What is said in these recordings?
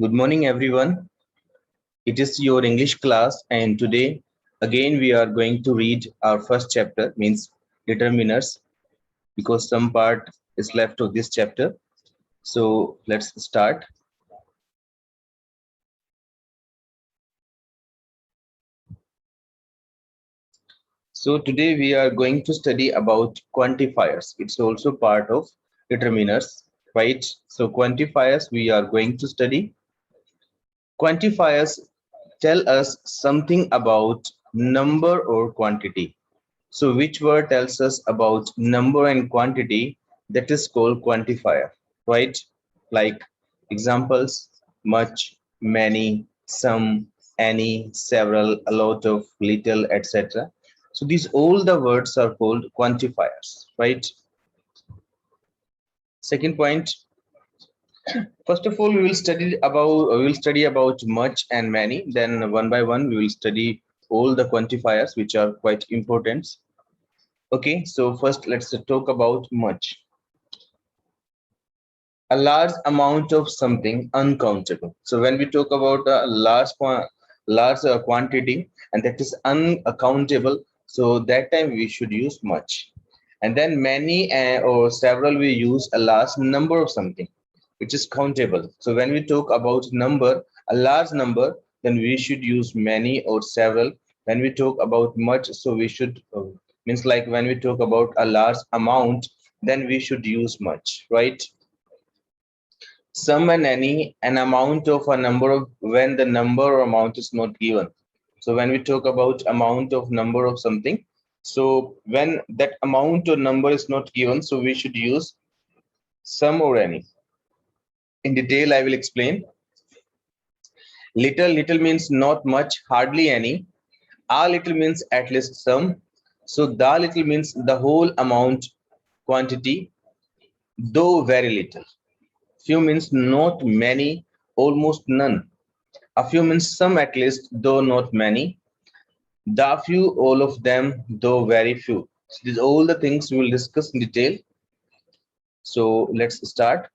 Good morning, everyone. It is your English class, and today again we are going to read our first chapter, means determiners, because some part is left of this chapter. So let's start. So today we are going to study about quantifiers. It's also part of determiners, right? So quantifiers we are going to study. Quantifiers tell us something about number or quantity. So which word tells us about number and quantity? That is called quantifier, right? Like examples, much, many, some, any, several, a lot of, little, etc. So these all the words are called quantifiers, right? Second point, first of all, we will study about much and many. Then one by one, we will study all the quantifiers, which are quite important. Okay, so first let's talk about much. A large amount of something uncountable. So when we talk about a large quantity and that is unaccountable, so that time we should use much. And then many or several, we use a large number of something which is countable. So when we talk about number, a large number, then we should use many or several. When we talk about much, so we should means like when we talk about a large amount, then we should use much, right? Some and any, an amount of a number of when the number or amount is not given. So when we talk about amount of number of something, so when that amount or number is not given, so we should use some or any. In detail, I will explain. Little means not much, hardly any. A little means at least some. So the little means the whole amount, quantity, though very little. Few means not many, almost none. A few means some at least, though not many. The few, all of them, though very few. So these are all the things we will discuss in detail. So let's start.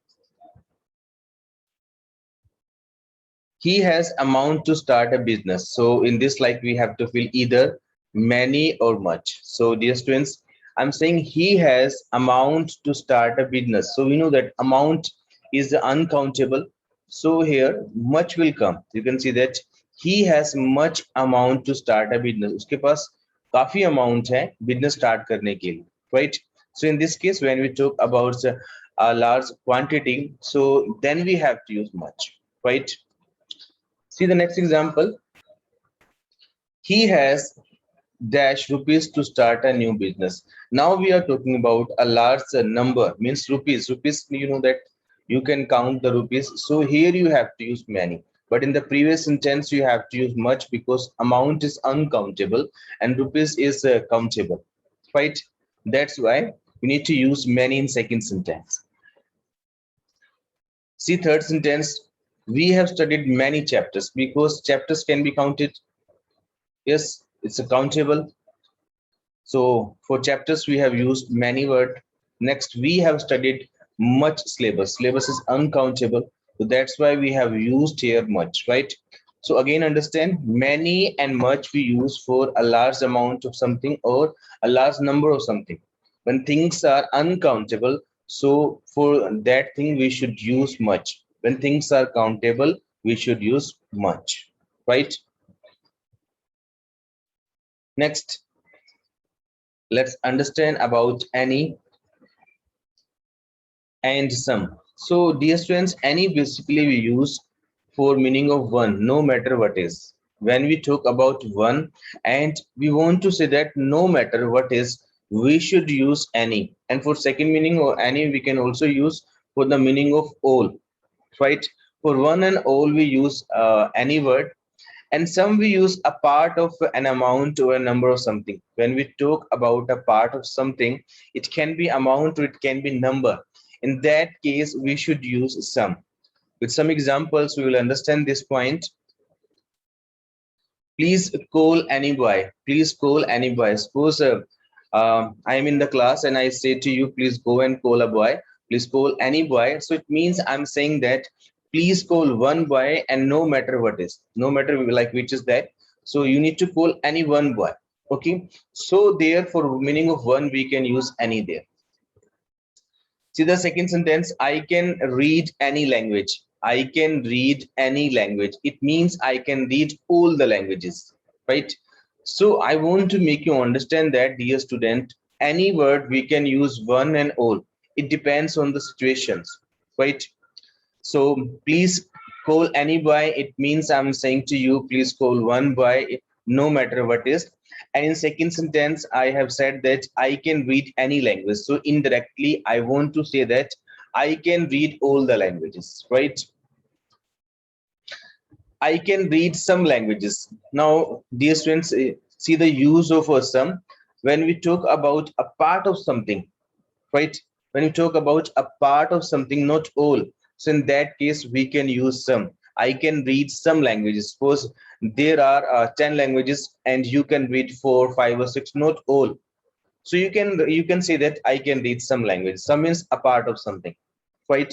He has amount to start a business. So in this, like, we have to fill either many or much. So dear students, I'm saying he has amount to start a business. So we know that amount is uncountable. So here much will come. You can see that he has much amount to start a business. उसके पास काफी amount है business start करने के लिए, right? So in this case, when we talk about a large quantity, so then we have to use much, right? See the next example. He has dash rupees to start a new business. Now we are talking about a large number, means rupees. Rupees, you know that you can count the rupees. So here you have to use many. But in the previous sentence, you have to use much because amount is uncountable and rupees is countable, right? That's why we need to use many in second sentence. See third sentence, we have studied many chapters because chapters can be counted. Yes, it's a countable. So for chapters, we have used many word. Next, we have studied much syllabus. Syllabus is uncountable. So that's why we have used here much, right? So again, understand many and much we use for a large amount of something or a large number of something. When things are uncountable, so for that thing, we should use much. When things are countable, we should use much, right? Next, let's understand about any and some. So dear students, any basically we use for meaning of one, no matter what is. When we talk about one and we want to say that no matter what is, we should use any. And for second meaning or any, we can also use for the meaning of all, right? For one and all, we use any word, and some we use a part of an amount or a number of something. When we talk about a part of something, it can be amount or it can be number. In that case, we should use some. With some examples, we will understand this point. Please call any boy. Please call any boy. Suppose I am in the class and I say to you, please go and call a boy. Please call any boy. So it means I'm saying that please call one boy, and no matter what is, no matter like which is that, so you need to call any one boy. Okay, so there for meaning of one we can use any there. See the second sentence, I can read any language. I can read any language. It means I can read all the languages, right? So I want to make you understand that, dear student, any word we can use one and all. It depends on the situations, right? So please call any boy. It means I'm saying to you, please call one boy, no matter what is. And in second sentence, I have said that I can read any language. So indirectly, I want to say that I can read all the languages, right? I can read some languages. Now, dear students, see the use of a some when we talk about a part of something, right? When you talk about a part of something, not all, so in that case we can use some. I can read some languages. Suppose there are 10 languages and you can read 4, 5 or 6, not all. So you can say that I can read some language. Some means a part of something, right?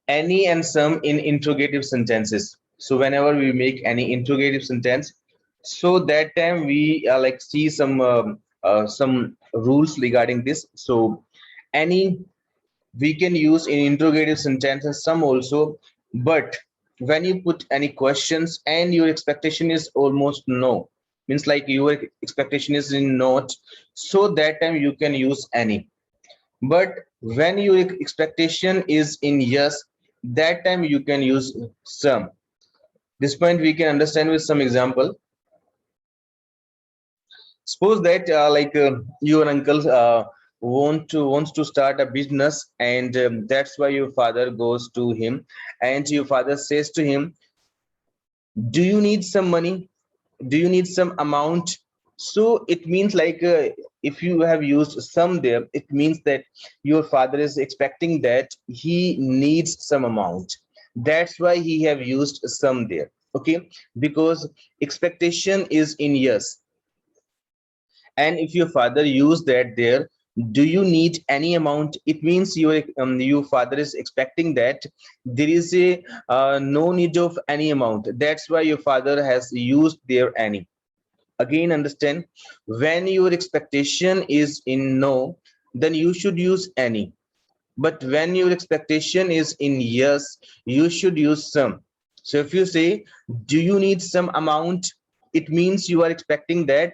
Any and some in interrogative sentences. So whenever we make any interrogative sentence, so that time we like see some rules regarding this. So any we can use in interrogative sentences, some also, but when you put any questions and your expectation is almost no, means like your expectation is in not, so that time you can use any. But when your expectation is in yes, that time you can use some. This point we can understand with some example. Suppose that your uncle wants to start a business, and that's why your father goes to him, and your father says to him, do you need some money, do you need some amount? So it means like if you have used some there, it means that your father is expecting that he needs some amount. That's why he have used some there. Okay, because expectation is in yes, and if your father used that there, do you need any amount, it means your father is expecting that there is a no need of any amount. That's why your father has used there any. Again, understand, when your expectation is in no, then you should use any. But when your expectation is in yes, you should use some. So if you say, do you need some amount, it means you are expecting that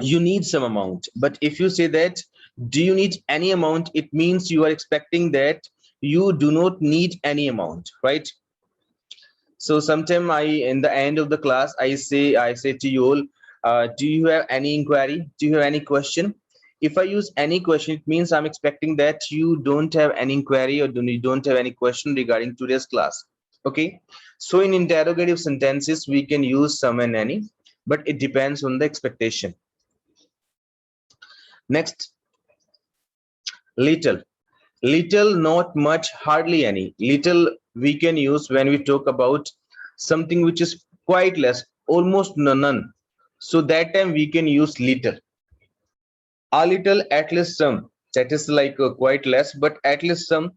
you need some amount. But if you say that, do you need any amount, it means you are expecting that you do not need any amount, right? So sometime in the end of the class, I say to you all, do you have any inquiry, do you have any question? If I use any question, it means I'm expecting that you don't have any inquiry, or you don't have any question regarding today's class. Okay, so in interrogative sentences we can use some and any, but it depends on the expectation. Next, little. Little, not much, hardly any. Little we can use when we talk about something which is quite less, almost none. So that time we can use little. A little, at least some. That is like quite less, but at least some.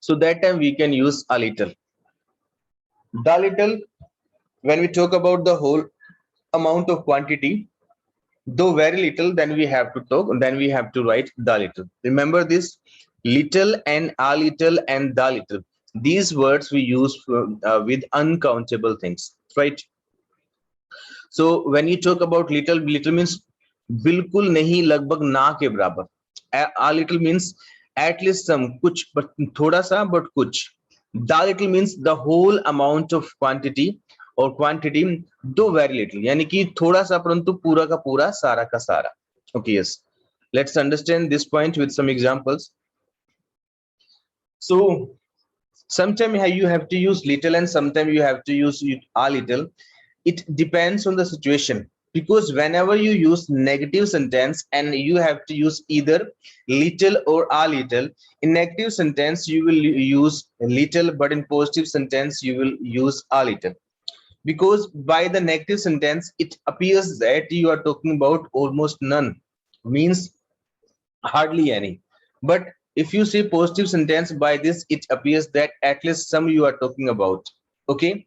So that time we can use a little. The little, when we talk about the whole amount of quantity, though very little, then we have to talk, then we have to write the little. Remember this, little and a little and the little, these words we use with uncountable things, right? So when you talk about little, little means बिल्कुल नहीं, लगभग ना के बराबर. A little means at least some, कुछ but थोड़ा सा but कुछ. The little means the whole amount of quantity or quantity, though very little, यानी कि थोड़ा सा परंतु पूरा का पूरा, सारा का सारा. Okay, yes, let's understand this point with some examples. So sometimes you have to use little and sometimes you have to use a little. It depends on the situation, because whenever you use negative sentence and you have to use either little or a little, in negative sentence you will use little, but in positive sentence you will use a little, because by the negative sentence it appears that you are talking about almost none, means hardly any. But If you say positive sentence, by this it appears that at least some you are talking about. Okay,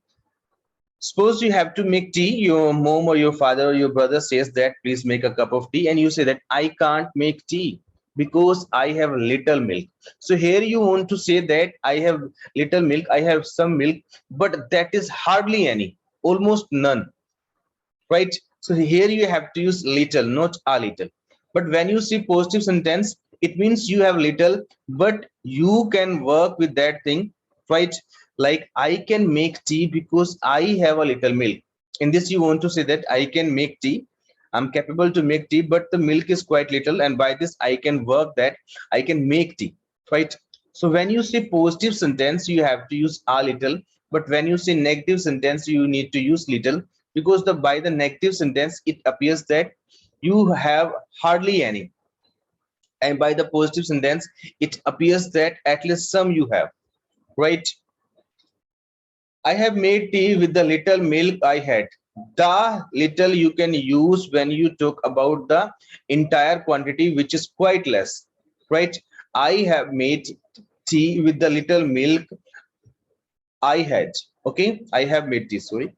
suppose you have to make tea, your mom or your father or your brother says that please make a cup of tea, and you say that I can't make tea because I have little milk. So here you want to say that I have little milk, I have some milk, but that is hardly any, almost none, right? So here you have to use little, not a little. But when you see positive sentence, it means you have little, but you can work with that thing, right? Like I can make tea because I have a little milk. In this you want to say that I can make tea, I'm capable to make tea, but the milk is quite little, and by this I can work that I can make tea, right? So when you say positive sentence, you have to use a little, but when you say negative sentence, you need to use little, because the by the negative sentence it appears that you have hardly any, and by the positive sentence it appears that at least some you have, right? I have made tea with the little milk I had. The little you can use when you talk about the entire quantity, which is quite less, right? I have made tea with the little milk I had. Okay, I have made tea, sorry.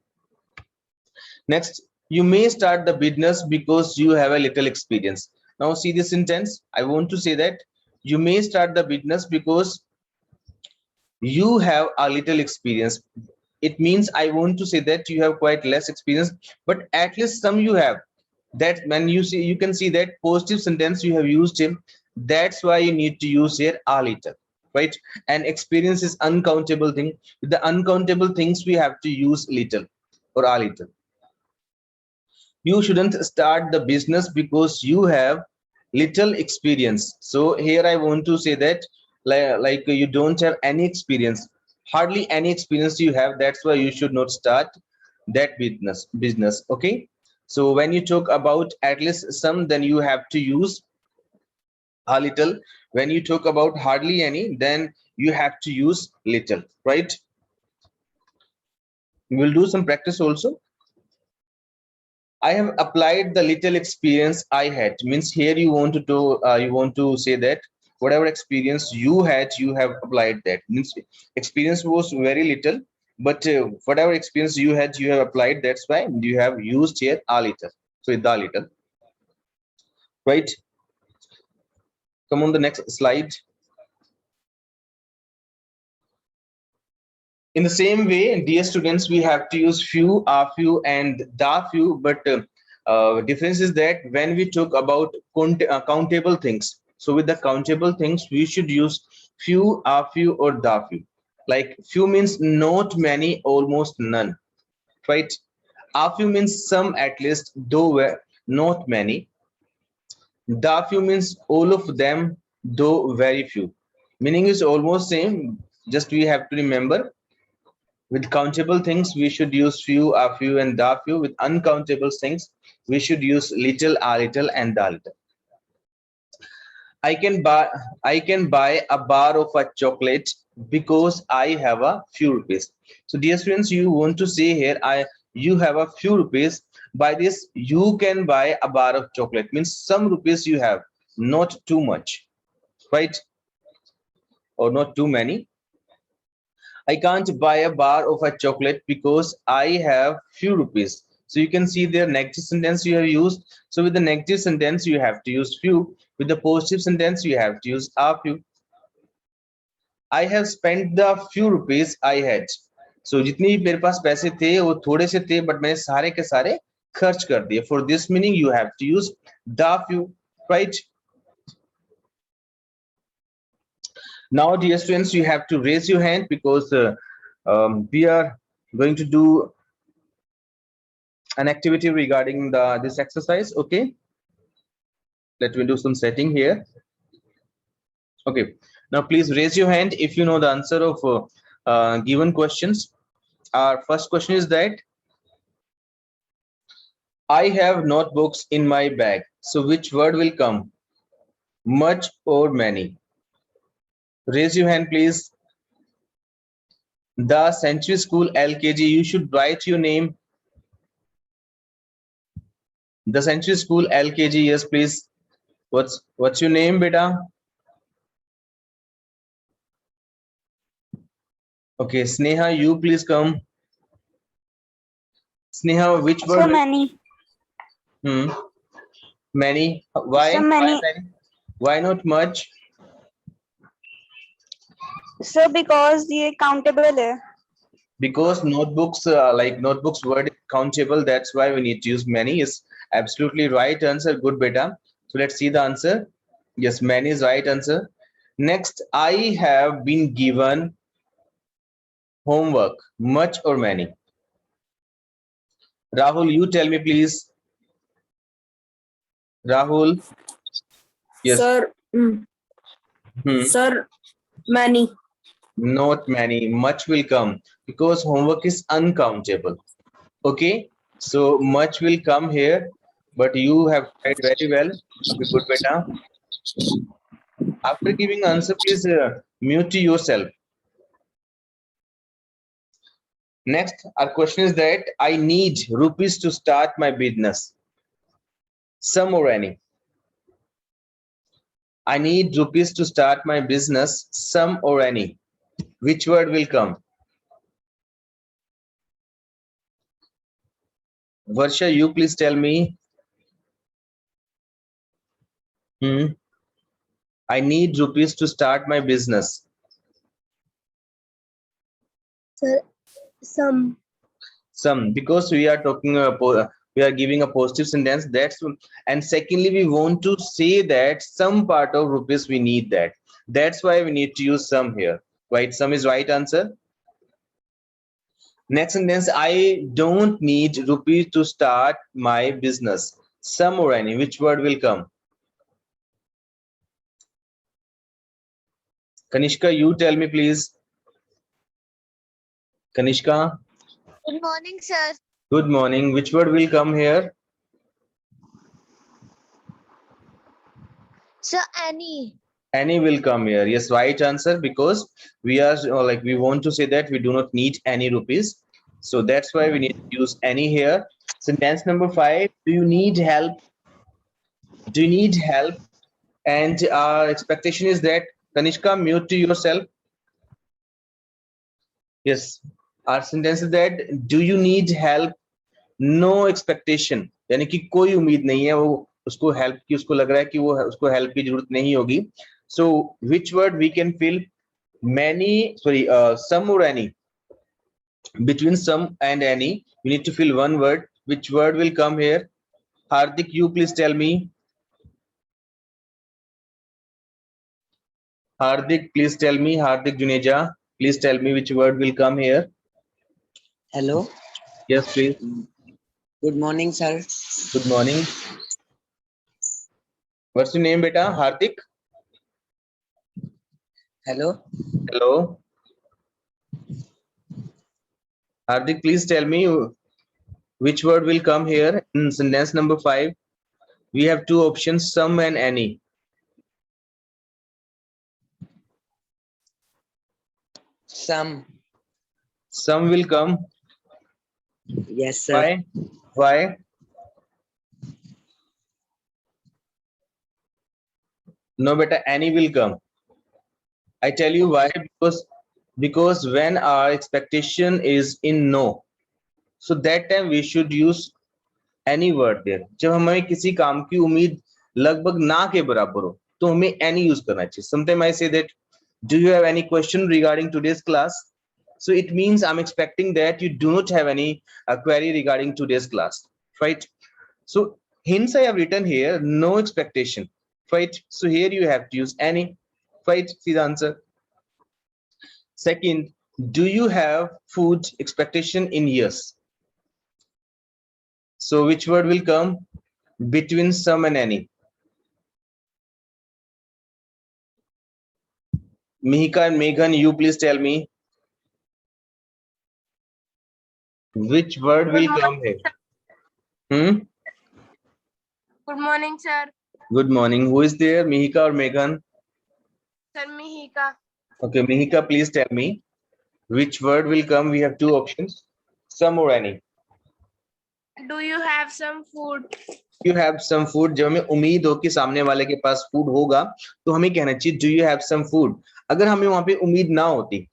Next, you may start the business because you have a little experience. Now see this sentence. I want to say that you may start the business because you have a little experience. It means I want to say that you have quite less experience, but at least some you have. That when you see, you can see that positive sentence you have used him. That's why you need to use here a little, right? And experience is uncountable thing. With the uncountable things we have to use little or a little. You shouldn't start the business because you have little experience. So here I want to say that like you don't have any experience, hardly any experience you have, that's why you should not start that business. Okay, so when you talk about at least some, then you have to use a little. When you talk about hardly any, then you have to use little, right? We'll do some practice also. I have applied the little experience I had. Means here you want to do, you want to say that whatever experience you had, you have applied that. Means experience was very little, but whatever experience you had, you have applied. That's why you have used here a little. So the little, right? Come on the next slide. In the same way, dear students, we have to use few, a few, and the few. But difference is that when we talk about countable things, so with the countable things, we should use few, a few, or the few. Like few means not many, almost none, right? A few means some at least, though not many. The few means all of them, though very few. Meaning is almost same. Just we have to remember, with countable things, we should use few, a few, and the few. With uncountable things, we should use little, a little, and the little. I can buy I can buy a bar of a chocolate because I have a few rupees. So dear students, you want to say here you have a few rupees. By this, you can buy a bar of chocolate. Means some rupees you have, not too much, right? Or not too many. I can't buy a bar of a chocolate because I have few rupees. So you can see their negative sentence you have used. So with the negative sentence, you have to use few. With the positive sentence, you have to use a few. I have spent the few rupees I had. So जितनी भी मेरे पास पैसे थे वो थोड़े से थे, but मैंने सारे के सारे खर्च कर दिए. For this meaning, you have to use the few, right? Now, dear students, you have to raise your hand because we are going to do an activity regarding this exercise. Okay, let me do some setting here. Okay, now please raise your hand if you know the answer of given questions. Our first question is that I have notebooks in my bag. So which word will come? Much or many? Raise your hand, please. The Century School LKG. You should write your name. The Century School LKG. Yes, please. What's your name, beta? Okay, Sneha, you please come. Sneha, which So word? many. Hmm. Many. So Why? Why many. many? Why not much? So because ये countable है. Because notebooks, like notebooks word is countable. That's why we need to use many. Is absolutely right answer. Good beta. So let's see the answer. Yes, many is right answer. Next, I have been given homework. Much or many? Rahul, you tell me please. Rahul, yes. Sir, Hmm. sir, many. Not many. Much will come because homework is uncountable. Okay, so much will come here, but you have tried very well. Okay, good beta. After giving answer, please mute yourself. Next, our question is that I need rupees to start my business. Some or any. I need rupees to start my business. Some or any. Which word will come? Varsha, you please tell me. Hmm. I need rupees to start my business. Sir, some. Some, because we are talking we are giving a positive sentence. That's, and secondly, we want to say that some part of rupees we need that. That's why we need to use some here. Right? Some is right answer. Next sentence, I don't need rupees to start my business. Some or any. Which word will come? Kanishka, you tell me please. Kanishka, Good morning, sir. good morning. Which word will come here? Sir, any. Any will come here. Yes, right answer, because we are like we want to say that we do not need any rupees. So that's why we need to use any here. Sentence number 5. Do you need help? Do you need help? And our expectation is that Kanishka, mute to yourself. Yes. Our sentence is that do you need help? No expectation, यानी कि कोई उम्मीद नहीं है वो उसको help की, उसको लग रहा है कि वो उसको हेल्प की जरूरत नहीं होगी. So which word we can fill many, sorry, some or any? Between some and any we need to fill one word. Which word will come here? Hardik, you please tell me. Hardik, please tell me. Hardik Juneja, please tell me which word will come here. Hello. Yes, please. Good morning, sir. Good morning. What's your name, beta? Hardik. Hello. Hello. Hardik, please tell me which word will come here in sentence number 5. We have two options, some and any. Some. Some will come. Yes, sir. Why? Why? No, beta, any will come. I tell you why. Because when our expectation is in no, so that time we should use any word there. जब हमें किसी काम की उम्मीद लगभग ना के बराबर हो तो हमें any यूज करना चाहिए. Sometimes I say that, do you have any question regarding today's class? So it means I'm expecting that you do not have any query regarding today's class, right? So hence I have written here no expectation, right? So here you have to use any, right? See the answer. Second, do you have food expectation in years? So which word will come between some and any? Mihika and Meghan, you please tell me which word will come here. Hmm? Good morning, sir. Good morning. Who is there, Mihika or Meghan? Sir, Mihika. Okay, Mihika, please tell me which word will come. We have two options, some or any. Do you have some food? You have some food. जब हमें उम्मीद हो कि सामने वाले के पास food होगा तो हमें कहना चाहिए do you have some food. अगर हमें वहां पे उम्मीद ना होती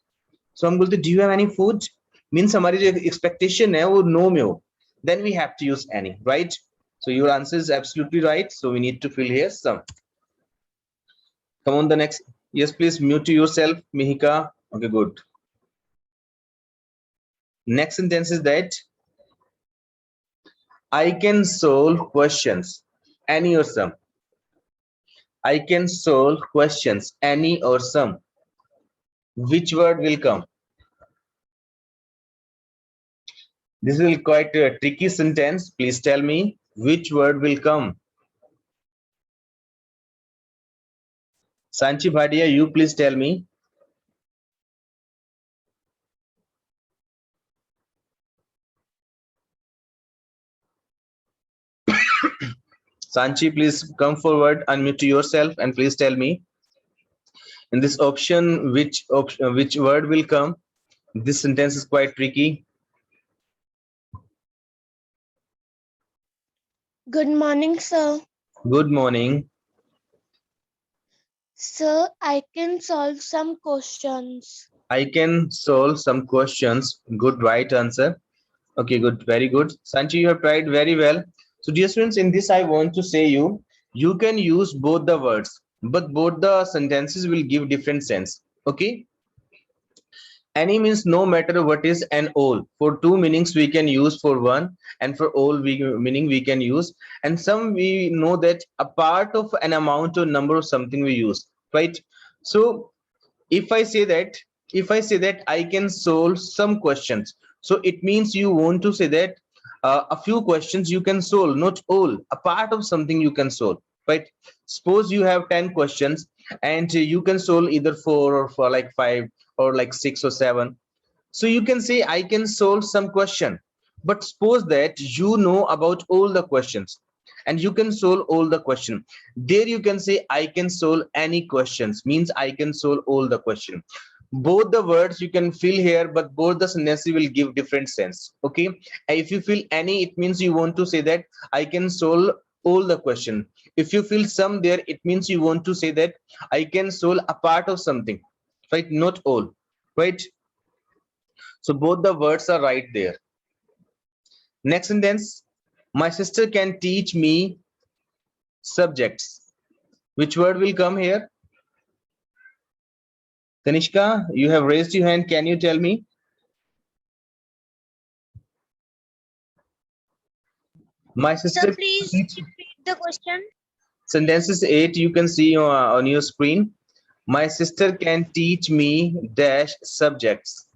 So हम बोलते do you have any food means हमारी जो expectation है वो no में हो, then we have to use any, right? So your answer is absolutely right. So we need to fill here some. Come on, the next. Yes, please mute yourself, Mihika. Okay, good. Next sentence is that I can solve questions, any or some. I can solve questions, any or some. Which word will come? This is quite a tricky sentence. Please tell me which word will come. Sanchi Bhadia, you please tell me. Sanchi, please come forward, unmute yourself, and please tell me. In this option, which word will come? This sentence is quite tricky. Good morning, sir. Good morning. Sir, I can solve some questions. I can solve some questions. Good, right answer. Okay, good, very good. Sanchi, you have tried very well. So dear students, in this I want to say you can use both the words, but both the sentences will give different sense. Okay. Any means no matter what is an all. For two meanings we can use for one, and for all meaning we can use. And some we know that a part of an amount or number of something we use, right? So if I say that I can solve some questions, so it means you want to say that a few questions you can solve, not all, a part of something you can solve, right? Suppose you have 10 questions and you can solve either 4 or for like 5 or like 6 or 7. So you can say I can solve some question, but suppose that you know about all the questions and you can solve all the question. There you can say I can solve any questions, means I can solve all the question. Both the words you can fill here, but both the sentences will give different sense. Okay, if you fill any, it means you want to say that I can solve all the question. If you fill some there, it means you want to say that I can solve a part of something, right? Not all, right? So both the words are right there. Next sentence, my sister can teach me subjects. Which word will come here? Kanishka, you have raised your hand. Can you tell me? My sister Sir, can please teach. repeat the question. Sentences 8 you can see on your screen. My sister can teach me dash subjects.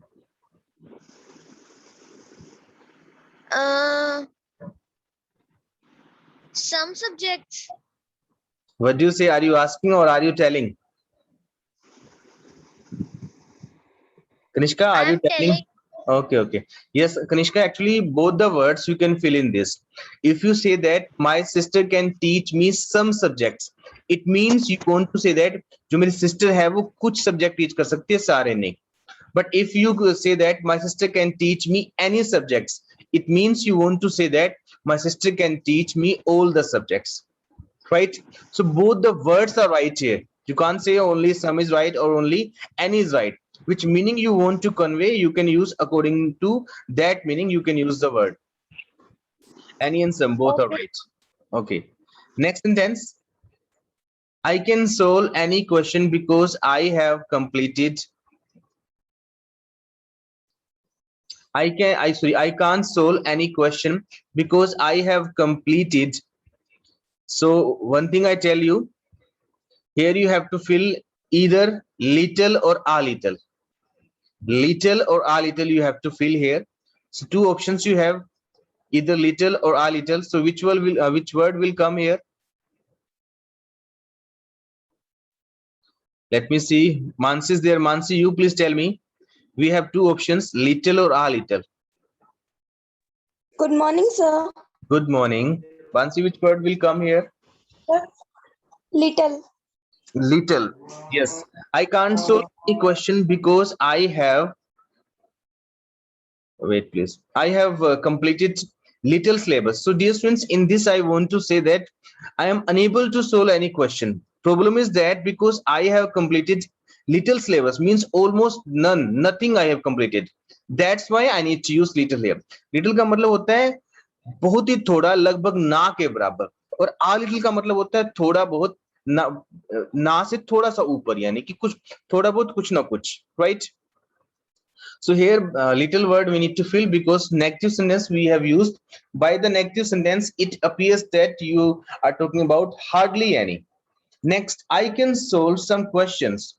Some subjects. What do you say? Are you asking or are you telling? Kanishka, I are you am telling? telling. Okay. Yes, Kanishka, actually both the words you can fill in this. If you say that my sister can teach me some subjects, it means you want to say that जो मेरी sister है वो कुछ subject teach कर सकती है, सारे नहीं. But if you say that my sister can teach me any subjects, it means you want to say that my sister can teach me all the subjects, right? So both the words are right here. You can't say only some is right or only any is right. Which meaning you want to convey, you can use according to that meaning. You can use the word any and some, both are Okay. right. Okay, next sentence, I can solve any question because I have completed. I can't solve any question because I have completed. So one thing I tell you, here you have to fill either little or a little. Little or a little you have to fill here. So two options you have, either little or a little. So which word will come here? Let me see. Mansi is there. Mansi, you please tell me. We have two options, little or a little. Good morning, sir. Good morning. Mansi, which word will come here? Little. Little. Yes. I can't solve any question because I have. Wait, please. I have completed little syllabus. So, dear students, in this, I want to say that I am unable to solve any question. Problem is that because I have completed Little syllabus means almost none, nothing I have completed. That's why I need to use little here. Little का मतलब होता है बहुत ही थोड़ा, लगभग ना के बराबर, और a little का मतलब होता है थोड़ा बहुत, ना से थोड़ा सा ऊपर, यानी कि कुछ थोड़ा बहुत कुछ ना कुछ, right? So here little word we need to fill because negative sentence we have used. By the negative sentence it appears that you are talking about hardly any. Next, I can solve some questions.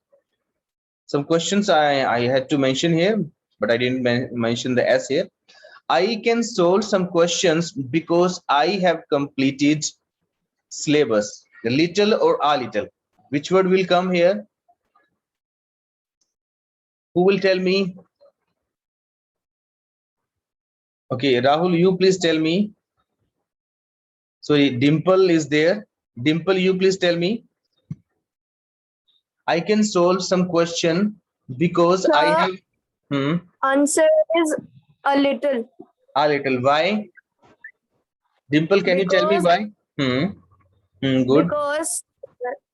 Some questions I had to mention here, but I didn't mention the S here. I can solve some questions because I have completed syllabus. The little or a little. Which word will come here? Who will tell me? Okay, Rahul, you please tell me. Sorry, Dimple is there. Dimple, you please tell me. I can solve some question because I have. Answer is a little. A little. Why? Dimple, can you tell me why? Good. Because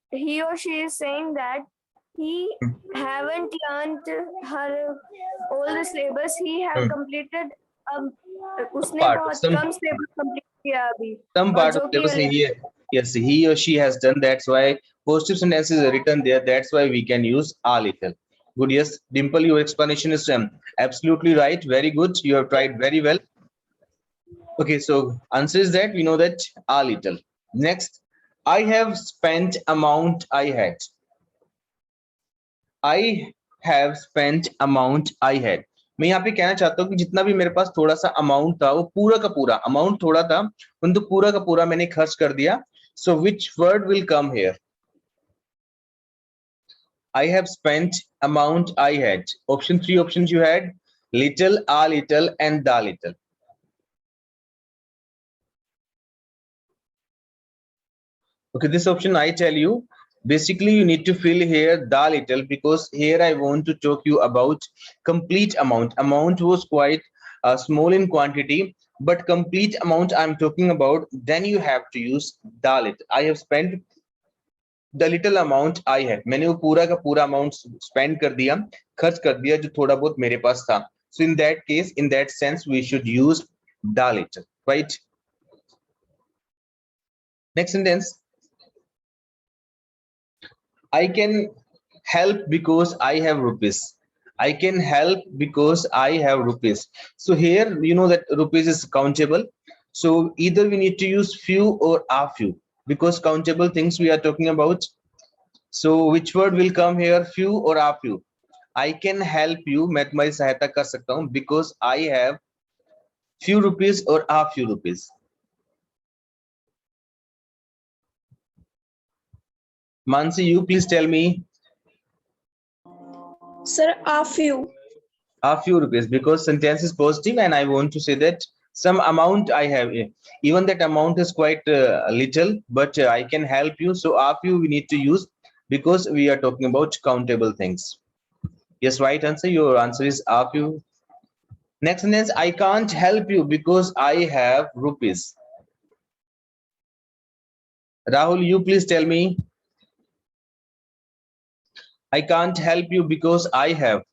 he or she is saying that he haven't learned her all the syllabus. He have completed उसने Part, बहुत some कम syllabus complete किया अभी some और part of जो कि syllabus here. Yes, he or she has done. That's why positive sentence is written there. That's why we can use a little. Good. Yes, Dimple, your explanation is absolutely right. Very good. You have tried very well. Okay, so answer is that we know that a little. Next, I have spent amount I had. I have spent amount I had. मैं यहाँ पे कहना चाहता हूँ कि जितना भी मेरे पास थोड़ा सा अमाउंट था वो पूरा का पूरा अमाउंट थोड़ा था परंतु पूरा का पूरा मैंने खर्च कर दिया. So which word will come here? I have spent amount I had. Option 3 options you had: little, a little, and the little. Okay, this option I tell you, basically you need to fill here the little because here I want to talk you about complete amount. Amount was quite small in quantity, but complete amount I'm talking about, then you have to use the little. I have spent the little amount I had. मैंने वो पूरा का पूरा amount spend कर दिया, खर्च कर दिया जो थोड़ा बहुत मेरे पास था. So in that case, in that sense, we should use the little, right? Next sentence. I can help because I have rupees. I can help because I have rupees. So here you know that rupees is countable. So either we need to use few or a few because countable things we are talking about. So which word will come here, few or a few? I can help you. मैं तुम्हारी सहायता कर सकता हूँ because I have few rupees or a few rupees. Mansi, you please tell me. Sir, a few. A few rupees because sentence is positive and I want to say that some amount I have, even that amount is quite little, but I can help you. So a few we need to use because we are talking about countable things. Yes, right answer. Your answer is a few. Next sentence, I can't help you because I have rupees. Rahul, you please tell me. I can't help you because I have.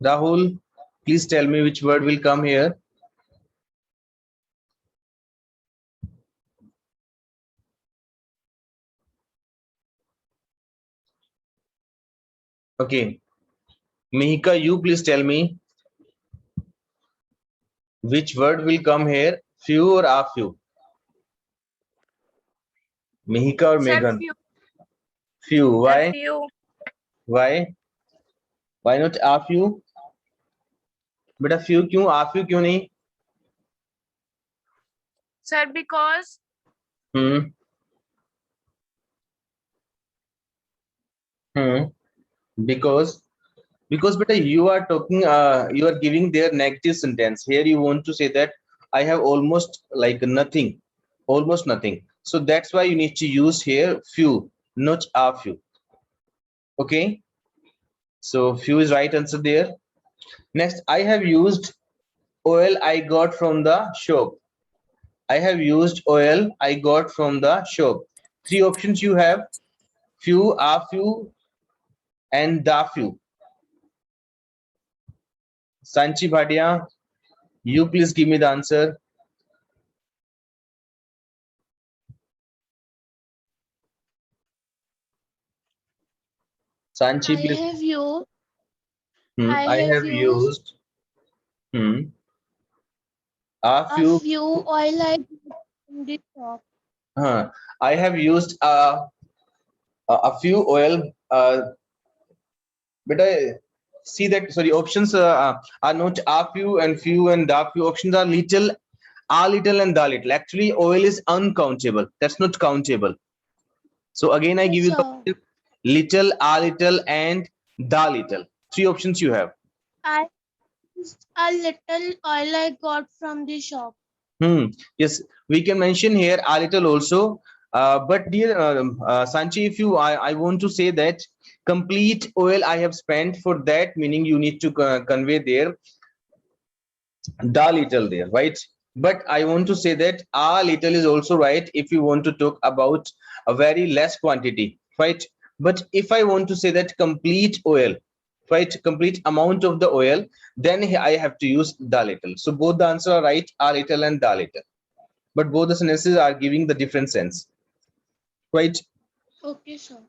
Rahul, please tell me which word will come here. Okay. Mihika, you please tell me which word will come here, few or a few? Mihika or Sir, Meghan? few. Few. Why? Few. Why? Why not a few? बेटा few क्यों, a few क्यों नहीं? Sir, because Because beta you are talking, you are giving their negative sentence. Here you want to say that I have almost like nothing, almost nothing. So that's why you need to use here few, not a few. Okay. So few is right answer there. Next, I have used oil I got from the shop. I have used oil I got from the shop. Three options you have: few, a few, and the few. Sanchi Bhatia, you please give me the answer. Sanchi, I please. have used. I I have have used used a a few. few oil I bought in the shop. I have used a few oil. But I see that, sorry, options are not a few and few and the few. Options are little, a little, and the little. Actually, oil is uncountable. That's not countable. So again, I Yes, give you the sir. option: little, a little, and the little. Three options you have. I used a little oil I got from the shop. Yes, we can mention here a little also. But dear Sanchi, if you, I want to say that complete oil I have spent for that, meaning you need to convey there the little there, right? But I want to say that a little is also right if you want to talk about a very less quantity, right? But if I want to say that complete oil, right, complete amount of the oil, then I have to use the little. So both the answer are right, a little and the little, but both the sentences are giving the different sense, right? Okay, sir.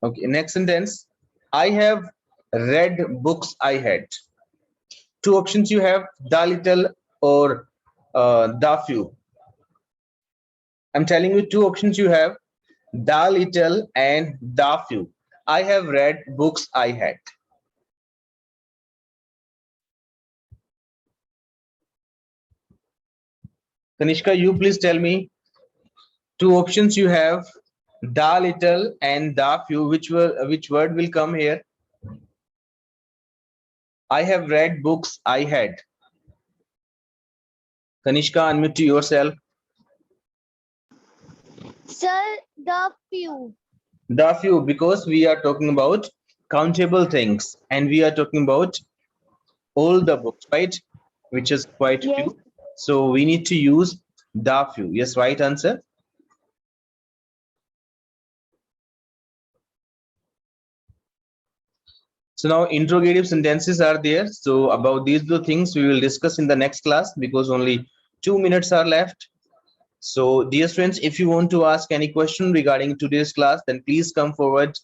Okay, next sentence: I have read books I had. Two options you have: the little or the few. I'm telling you, two options you have: the little and the few. I have read books I had. Kanishka, you please tell me, two options you have: the little and the few. Which word will come here? I have read books I had. Kanishka, unmute to yourself. Sir, the few. The few, because we are talking about countable things and we are talking about all the books, right? Which is quite Yes. few. So we need to use the few. Yes, right answer. So now interrogative sentences are there. So about these two things we will discuss in the next class because only 2 minutes are left. So dear friends, if you want to ask any question regarding today's class, then please come forward